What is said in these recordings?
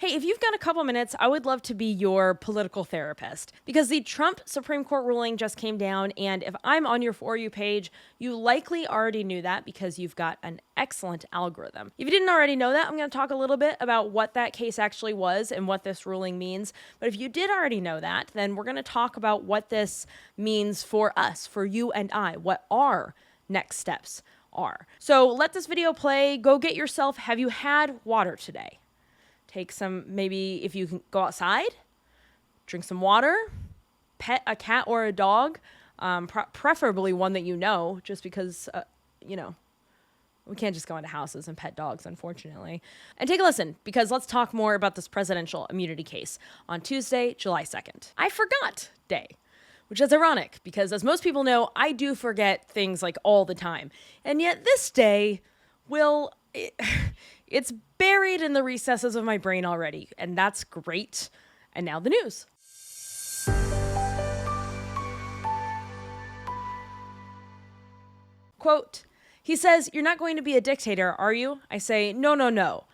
Hey, if you've got a couple minutes, I would love to be your political therapist because the Trump Supreme Court ruling just came down. And if I'm on your For You page, you likely already knew that because you've got an excellent algorithm. If you didn't already know that, I'm going to talk a little bit about what that case actually was and what this ruling means. But if you did already know that, then we're going to talk about what this means for us, for you and I, what our next steps are. So let this video play. Go get yourself. Have you had water today? Take some, maybe if you can go outside, drink some water, pet a cat or a dog, preferably one that you know, just because, we can't just go into houses and pet dogs, unfortunately. And take a listen, because let's talk more about this presidential immunity case on Tuesday, July 2nd. I forgot day, which is ironic, because as most people know, I do forget things like all the time. And yet this day it's buried in the recesses of my brain already, and that's great. And now the news. Quote, he says, "You're not going to be a dictator, are you?" I say, no.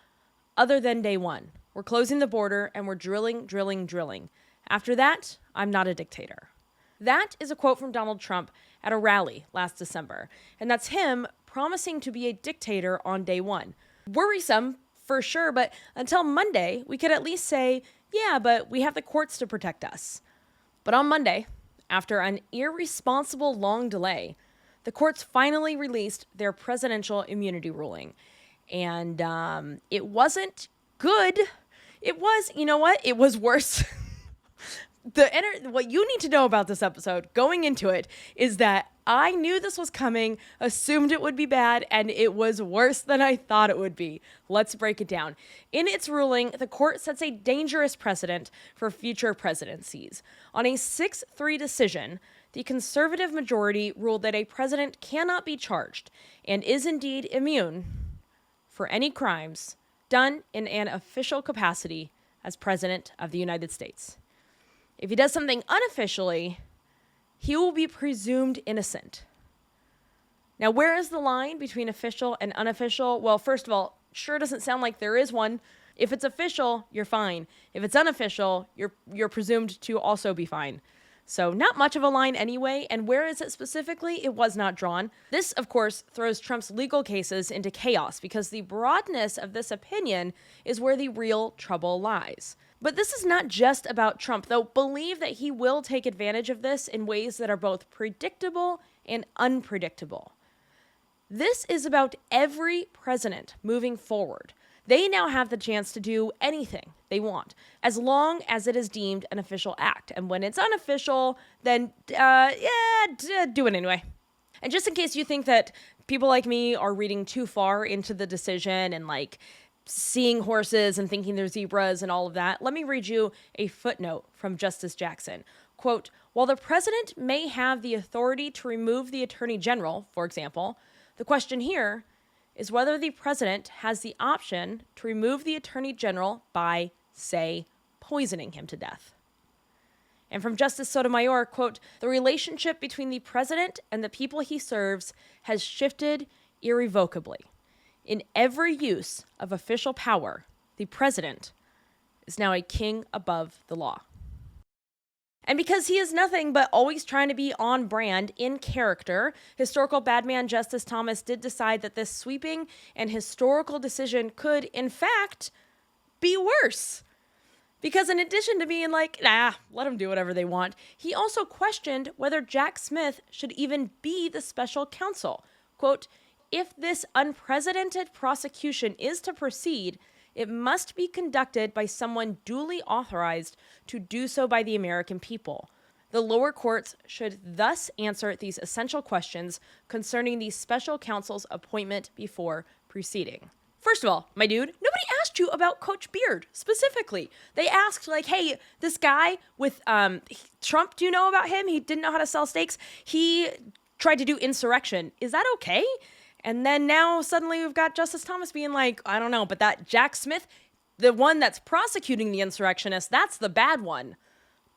Other than day one. We're closing the border and we're drilling. After that, I'm not a dictator. That is a quote from Donald Trump at a rally last December. And that's him promising to be a dictator on day one. Worrisome, for sure, but until Monday, we could at least say, yeah, but we have the courts to protect us. But on Monday, after an irresponsible long delay, the courts finally released their presidential immunity ruling. And it wasn't good. It was, you know what? It was worse. What you need to know about this episode going into it is that I knew this was coming, assumed it would be bad, and it was worse than I thought it would be. Let's break it down. In its ruling, the court sets a dangerous precedent for future presidencies. On a 6-3 decision, the conservative majority ruled that a president cannot be charged and is indeed immune for any crimes done in an official capacity as president of the United States. If he does something unofficially, he will be presumed innocent. Now, where is the line between official and unofficial? Well, first of all, sure doesn't sound like there is one. If it's official, you're fine. If it's unofficial, you're presumed to also be fine. So not much of a line anyway, and where is it specifically? It was not drawn. This, of course, throws Trump's legal cases into chaos because the broadness of this opinion is where the real trouble lies. But this is not just about Trump, though believe that he will take advantage of this in ways that are both predictable and unpredictable. This is about every president moving forward. They now have the chance to do anything they want, as long as it is deemed an official act. And when it's unofficial, then, do it anyway. And just in case you think that people like me are reading too far into the decision and seeing horses and thinking they're zebras and all of that, let me read you a footnote from Justice Jackson. Quote, "While the president may have the authority to remove the attorney general, for example, the question here is whether the president has the option to remove the attorney general by, say, poisoning him to death." And from Justice Sotomayor, quote, "The relationship between the president and the people he serves has shifted irrevocably. In every use of official power, the president is now a king above the law." And because he is nothing but always trying to be on brand, in character, historical badman Justice Thomas did decide that this sweeping and historical decision could, in fact, be worse. Because in addition to being like, let them do whatever they want, he also questioned whether Jack Smith should even be the special counsel. Quote, "If this unprecedented prosecution is to proceed, it must be conducted by someone duly authorized to do so by the American people. The lower courts should thus answer these essential questions concerning the special counsel's appointment before proceeding." First of all, my dude, nobody asked you about Coach Beard specifically. They asked hey, this guy with Trump, do you know about him? He didn't know how to sell steaks. He tried to do insurrection. Is that okay? And then now suddenly we've got Justice Thomas being like, I don't know, but that Jack Smith, the one that's prosecuting the insurrectionists, that's the bad one.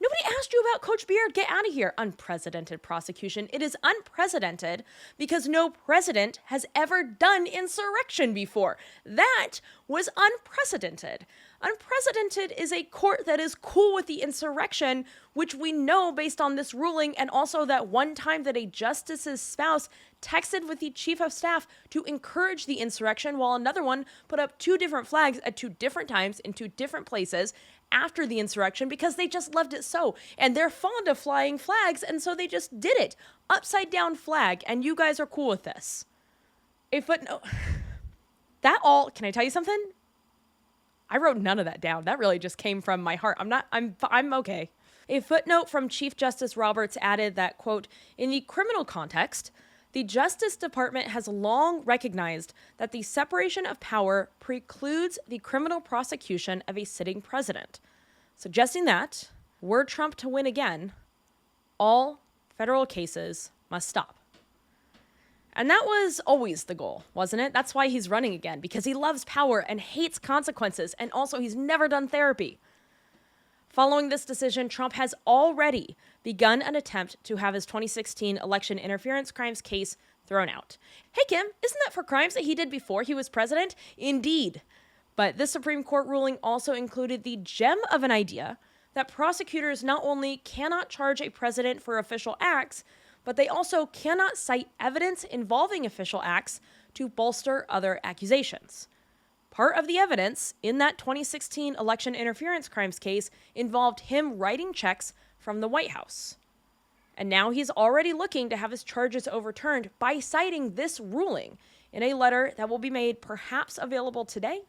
Nobody asked you about Coach Beard. Get out of here. Unprecedented prosecution. It is unprecedented because no president has ever done insurrection before. That was unprecedented. Unprecedented is a court that is cool with the insurrection, which we know based on this ruling, and also that one time that a justice's spouse texted with the chief of staff to encourage the insurrection, while another one put up 2 different flags at 2 different times in 2 different places after the insurrection because they just loved it so. And they're fond of flying flags, and so they just did it. Upside down flag, and you guys are cool with this. A footnote. Can I tell you something? I wrote none of that down. That really just came from my heart. I'm okay. A footnote from Chief Justice Roberts added that, quote, in the criminal context, the Justice Department has long recognized that the separation of power precludes the criminal prosecution of a sitting president, suggesting that, were Trump to win again, all federal cases must stop. And that was always the goal, wasn't it? That's why he's running again, because he loves power and hates consequences, and also he's never done therapy. Following this decision, Trump has already begun an attempt to have his 2016 election interference crimes case thrown out. Hey, Kim, isn't that for crimes that he did before he was president? Indeed. But this Supreme Court ruling also included the gem of an idea that prosecutors not only cannot charge a president for official acts, but they also cannot cite evidence involving official acts to bolster other accusations. Part of the evidence in that 2016 election interference crimes case involved him writing checks from the White House. And now he's already looking to have his charges overturned by citing this ruling in a letter that will be made perhaps available today.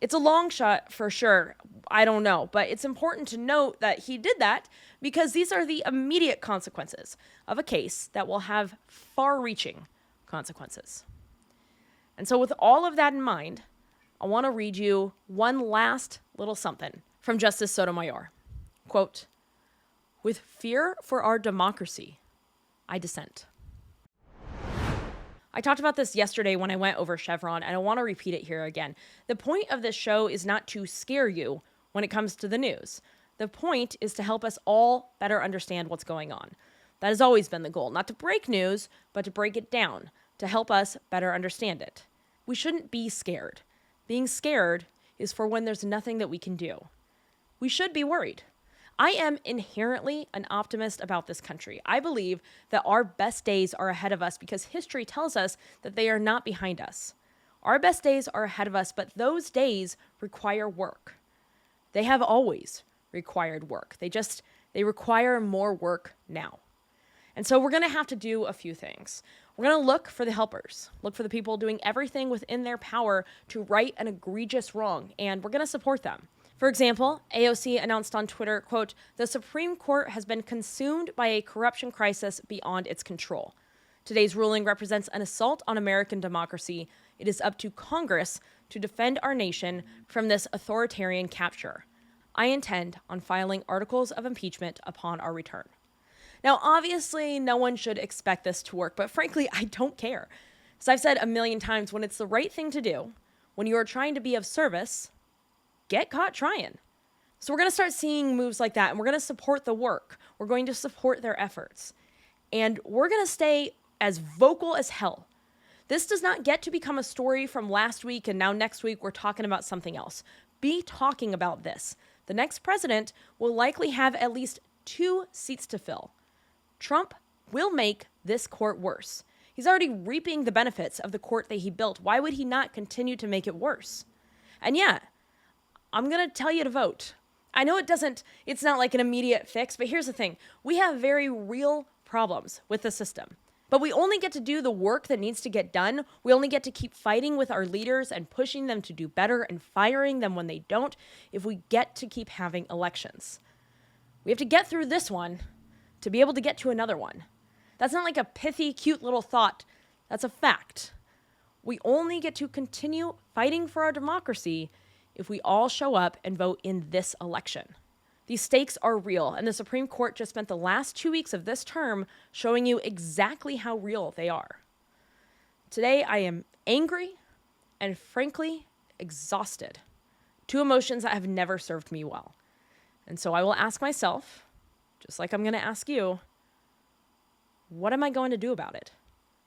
It's a long shot for sure. I don't know, but it's important to note that he did that because these are the immediate consequences of a case that will have far-reaching consequences. And so with all of that in mind, I want to read you one last little something from Justice Sotomayor. Quote, with fear for our democracy, I dissent. I talked about this yesterday when I went over Chevron, and I want to repeat it here again. The point of this show is not to scare you when it comes to the news. The point is to help us all better understand what's going on. That has always been the goal, not to break news, but to break it down, to help us better understand it. We shouldn't be scared. Being scared is for when there's nothing that we can do. We should be worried. I am inherently an optimist about this country. I believe that our best days are ahead of us because history tells us that they are not behind us. Our best days are ahead of us, but those days require work. They have always required work. They require more work now. And so we're going to have to do a few things. We're going to look for the helpers, look for the people doing everything within their power to right an egregious wrong, and we're going to support them. For example, AOC announced on Twitter, quote, the Supreme Court has been consumed by a corruption crisis beyond its control. Today's ruling represents an assault on American democracy. It is up to Congress to defend our nation from this authoritarian capture. I intend on filing articles of impeachment upon our return. Now, obviously, no one should expect this to work, but frankly, I don't care. As I've said a million times, when it's the right thing to do, when you are trying to be of service, get caught trying. So we're going to start seeing moves like that, and we're going to support the work. We're going to support their efforts. And we're going to stay as vocal as hell. This does not get to become a story from last week, and now next week we're talking about something else. Be talking about this. The next president will likely have at least 2 seats to fill. Trump will make this court worse. He's already reaping the benefits of the court that he built. Why would he not continue to make it worse? And yeah, I'm going to tell you to vote. I know it's not like an immediate fix, but here's the thing. We have very real problems with the system. But we only get to do the work that needs to get done. We only get to keep fighting with our leaders and pushing them to do better and firing them when they don't if we get to keep having elections. We have to get through this one to be able to get to another one. That's not like a pithy, cute little thought. That's a fact. We only get to continue fighting for our democracy if we all show up and vote in this election. These stakes are real, and the Supreme Court just spent the last 2 weeks of this term showing you exactly how real they are. Today, I am angry and frankly exhausted. 2 emotions that have never served me well. And so I will ask myself, just like I'm going to ask you, what am I going to do about it?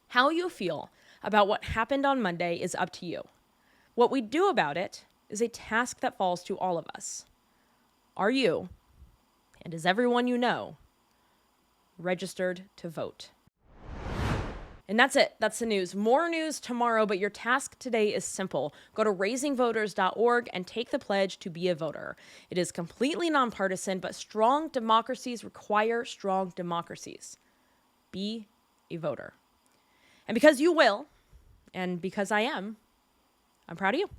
How you feel about what happened on Monday is up to you. What we do about it is a task that falls to all of us. Are you, and is everyone you know, registered to vote? And that's it. That's the news. More news tomorrow, but your task today is simple. Go to raisingvoters.org and take the pledge to be a voter. It is completely nonpartisan, but strong democracies require strong democracies. Be a voter. And because you will, and because I am, I'm proud of you.